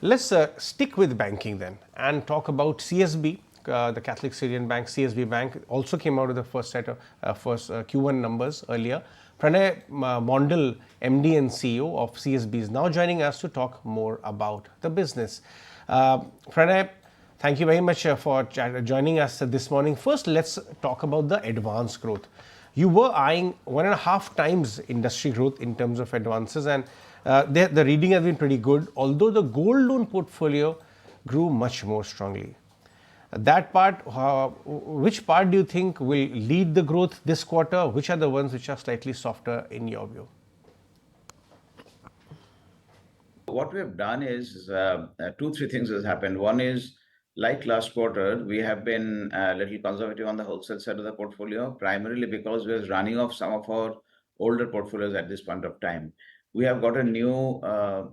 Let's stick with banking then and talk about CSB. The Catholic Syrian Bank, CSB Bank, also came out with the first set of Q1 numbers earlier. Pranay Mondal, MD and CEO of CSB, is now joining us to talk more about the business. Pranay, thank you very much for joining us this morning. First, let's talk about the advance growth. You were eyeing 1.5 times industry growth in terms of advances, and the reading has been pretty good, although the gold loan portfolio grew much more strongly. That part, which part do you think will lead the growth this quarter? Which are the ones which are slightly softer in your view? What we have done is two, three things has happened. One is, like last quarter, we have been a little conservative on the wholesale side of the portfolio, primarily because we are running off some of our older portfolios at this point of time. We have got a new,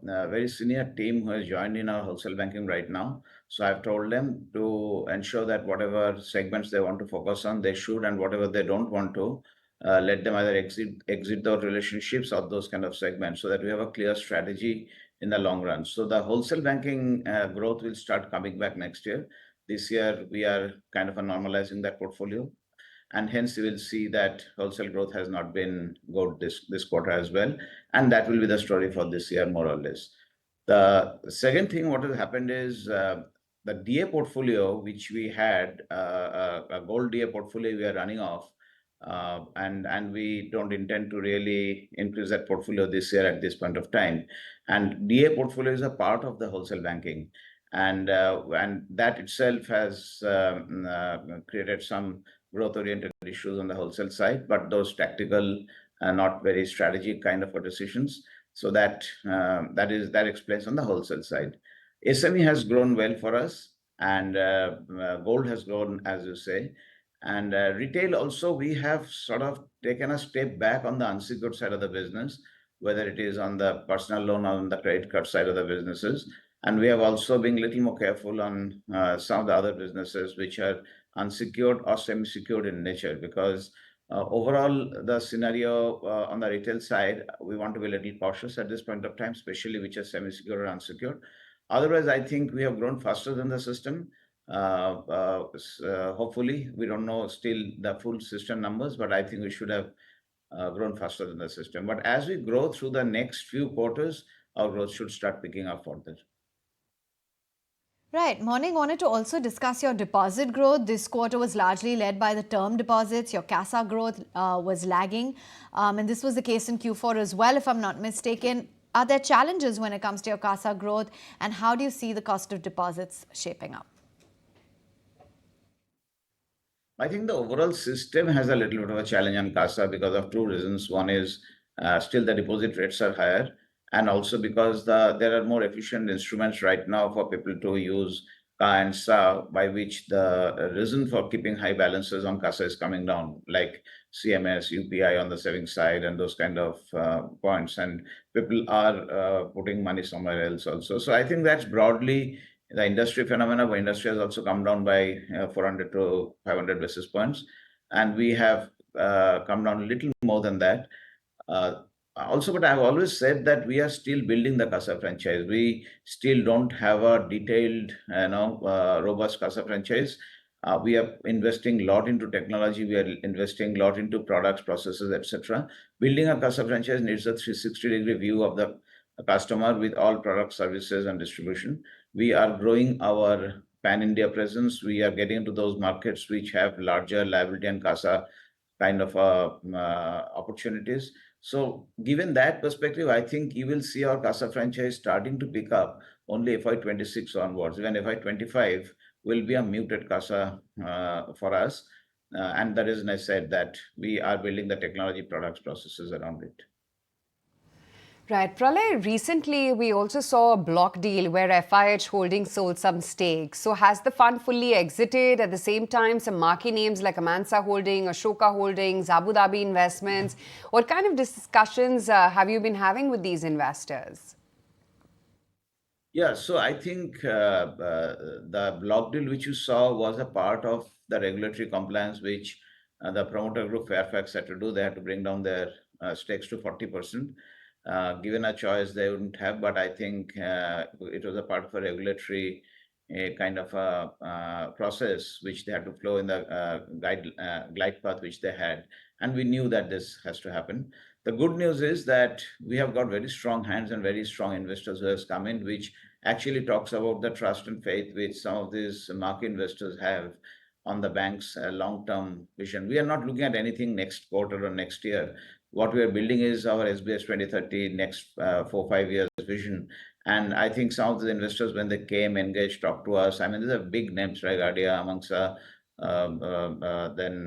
very senior team who has joined in our wholesale banking right now. So I've told them to ensure that whatever segments they want to focus on, they should, and whatever they don't want to, let them either exit those relationships or those kind of segments, so that we have a clear strategy in the long run. So the wholesale banking growth will start coming back next year. This year, we are kind of normalizing that portfolio. And hence, you will see that wholesale growth has not been good this quarter as well. And that will be the story for this year, more or less. The second thing, what has happened is the DA portfolio, which we had, a gold DA portfolio we are running off, and we don't intend to really increase that portfolio this year at this point of time. And DA portfolio is a part of the wholesale banking, and that itself has created some growth-oriented issues on the wholesale side, but those tactical, not very strategic kind of decisions. So that explains on the wholesale side. SME has grown well for us, and gold has grown, as you say. And retail also, we have sort of taken a step back on the unsecured side of the business, whether it is on the personal loan or on the credit card side of the businesses. And we have also been a little more careful on some of the other businesses which are unsecured or semi-secured in nature, because overall, the scenario on the retail side, we want to be a little cautious at this point of time, especially which are semi-secured or unsecured. Otherwise, I think we have grown faster than the system. Hopefully, we don't know still the full system numbers, but I think we should have grown faster than the system. But as we grow through the next few quarters, our growth should start picking up further. Right. Morning, wanted to also discuss your deposit growth. This quarter was largely led by the term deposits. Your CASA growth was lagging. And this was the case in Q4 as well, if I'm not mistaken. Are there challenges when it comes to your CASA growth? And how do you see the cost of deposits shaping up? I think the overall system has a little bit of a challenge on CASA because of two reasons. One is still the deposit rates are higher, and also because there are more efficient instruments right now for people to use CA and SA, by which the reason for keeping high balances on CASA is coming down, like CMS, UPI on the savings side, and those kind of points. And people are putting money somewhere else also. So I think that's broadly the industry phenomena. The industry has also come down by 400 to 500 basis points. And we have come down a little more than that. Also, but I've always said that we are still building the CASA franchise. We still don't have a detailed, robust CASA franchise. We are investing a lot into technology. We are investing a lot into products, processes, etc. Building a CASA franchise needs a 360-degree view of the customer with all products, services, and distribution. We are growing our pan-India presence. We are getting into those markets which have larger liability and CASA kind of opportunities. So given that perspective, I think you will see our CASA franchise starting to pick up only FY26 onwards. Even FY25 will be a muted CASA for us. And the reason I said that we are building the technology, products, processes around it. Right. Pralay, recently we also saw a block deal where FIH Holdings sold some stakes. So has the fund fully exited? At the same time, some marquee names like Amansa Holding, Ashoka Holdings, Abu Dhabi Investments. What kind of discussions have you been having with these investors? Yeah, so I think the block deal which you saw was a part of the regulatory compliance which the promoter group Fairfax had to do. They had to bring down their stakes to 40%. Given a choice, they wouldn't have, but I think it was a part of a regulatory kind of a process which they had to flow in the glide path which they had. And we knew that this has to happen. The good news is that we have got very strong hands and very strong investors who has come in, which actually talks about the trust and faith which some of these market investors have on the bank's long-term vision. We are not looking at anything next quarter or next year. What we are building is our SBS 2030 next 4-5 years vision. And I think some of the investors, when they came, engaged, talked to us, I mean, these are big names, right? Guardia, amongst then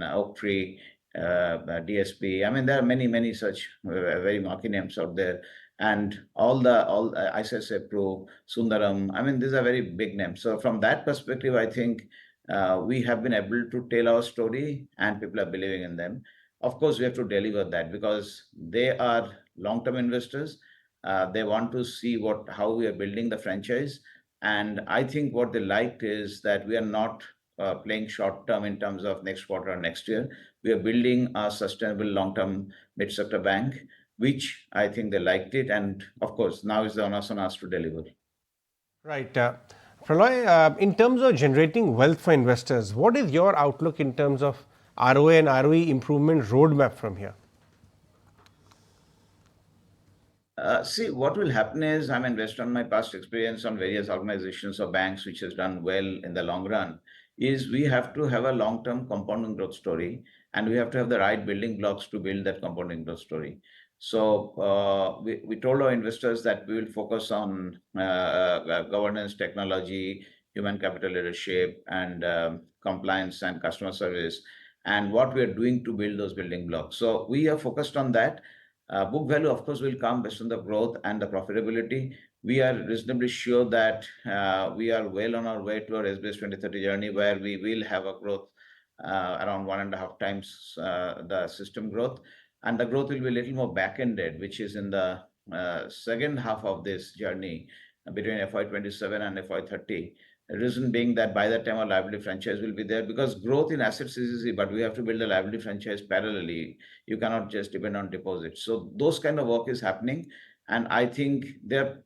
Oaktree, DSP. I mean, there are many such very marquee names out there. And all ICICI Pro, Sundaram, I mean, these are very big names. So from that perspective, I think we have been able to tell our story and people are believing in them. Of course, we have to deliver that because they are long-term investors. They want to see how we are building the franchise. And I think what they liked is that we are not playing short-term in terms of next quarter or next year. We are building a sustainable long-term mid-sector bank, which I think they liked it. And of course, now is the onus on us to deliver. Right. Pralay, in terms of generating wealth for investors, what is your outlook in terms of ROA and ROE improvement roadmap from here? See, what will happen is, I mean, based on my past experience on various organizations or banks which has done well in the long run, is we have to have a long-term compounding growth story, and we have to have the right building blocks to build that compounding growth story. So we told our investors that we will focus on governance, technology, human capital leadership, and compliance and customer service, and what we are doing to build those building blocks. So we are focused on that. Book value, of course, will come based on the growth and the profitability. We are reasonably sure that we are well on our way to our SBS 2030 journey, where we will have a growth around 1.5 times the system growth. And the growth will be a little more back-ended, which is in the second half of this journey between FY27 and FY30. The reason being that by that time our liability franchise will be there, because growth in assets is easy, but we have to build a liability franchise parallelly. You cannot just depend on deposits. So those kind of work is happening. And I think they're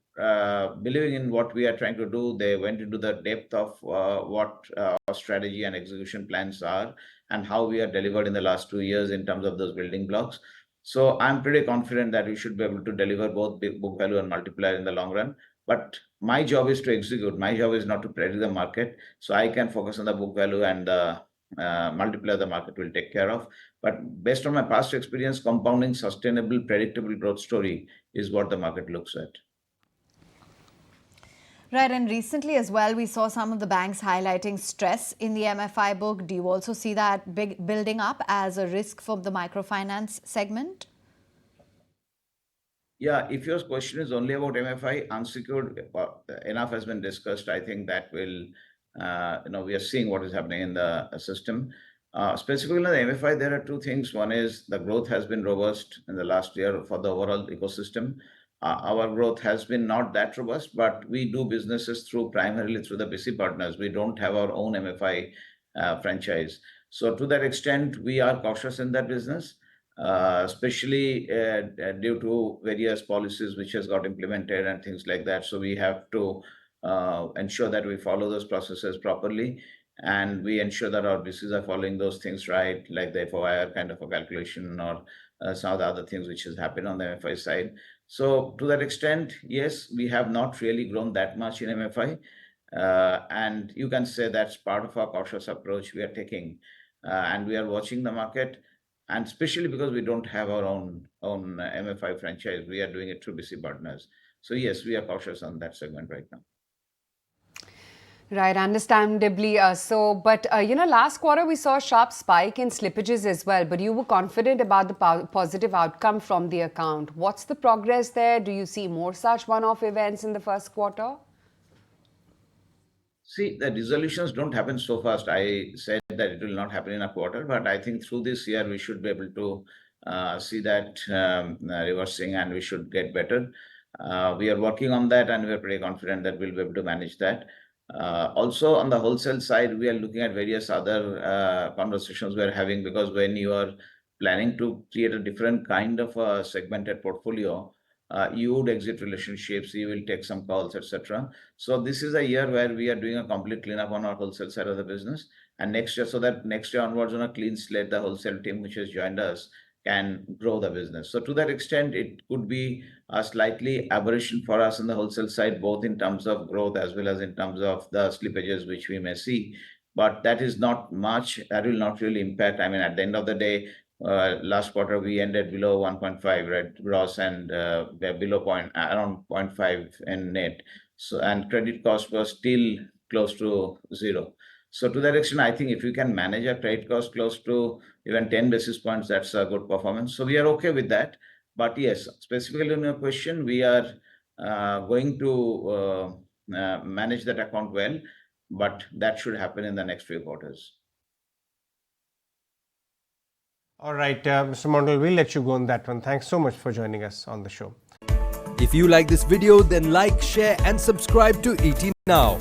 believing in what we are trying to do. They went into the depth of what our strategy and execution plans are and how we are delivered in the last 2 years in terms of those building blocks. So I'm pretty confident that we should be able to deliver both book value and multiplier in the long run. But my job is to execute. My job is not to predict the market. So I can focus on the book value, and the multiplier the market will take care of. But based on my past experience, compounding sustainable, predictable growth story is what the market looks at. Right, and recently as well, we saw some of the banks highlighting stress in the MFI book. Do you also see that building up as a risk for the microfinance segment? Yeah, if your question is only about MFI, unsecured, enough has been discussed. I think that will, we are seeing what is happening in the system. Specifically in the MFI, there are two things. One is the growth has been robust in the last year for the overall ecosystem. Our growth has been not that robust, but we do businesses primarily through the BC partners. We don't have our own MFI franchise. So to that extent, we are cautious in that business. Especially due to various policies which has got implemented and things like that. So we have to ensure that we follow those processes properly, and we ensure that our BCs are following those things right, like the FOIR kind of a calculation or some of the other things which has happened on the MFI side. So to that extent, yes, we have not really grown that much in MFI. And you can say that's part of our cautious approach we are taking. And we are watching the market. And especially because we don't have our own MFI franchise, we are doing it through BC partners. So yes, we are cautious on that segment right now. Right, understandably so. But, last quarter we saw a sharp spike in slippages as well, but you were confident about the positive outcome from the account. What's the progress there? Do you see more such one-off events in the first quarter? See, the resolutions don't happen so fast. I said that it will not happen in a quarter, but I think through this year, we should be able to see that reversing, and we should get better. We are working on that, and we are pretty confident that we'll be able to manage that. Also, on the wholesale side, we are looking at various other conversations we are having, because when you are planning to create a different kind of a segmented portfolio, you would exit relationships, you will take some calls, etc. So this is a year where we are doing a complete cleanup on our wholesale side of the business. And next year, so that next year onwards on a clean slate, the wholesale team which has joined us can grow the business. So to that extent, it could be a slightly aberration for us on the wholesale side, both in terms of growth as well as in terms of the slippages which we may see. But that is not much. That will not really impact. I mean, at the end of the day, last quarter we ended below 1.5, right, gross, and below around 0.5 in net. So, and credit cost was still close to zero. So to that extent, I think if you can manage a credit cost close to even 10 basis points, that's a good performance. So we are okay with that. But yes, specifically on your question, we are going to manage that account well, but that should happen in the next few quarters. All right, Mr. Mondal, we'll let you go on that one. Thanks so much for joining us on the show. If you like this video, then like, share and subscribe to ET Now.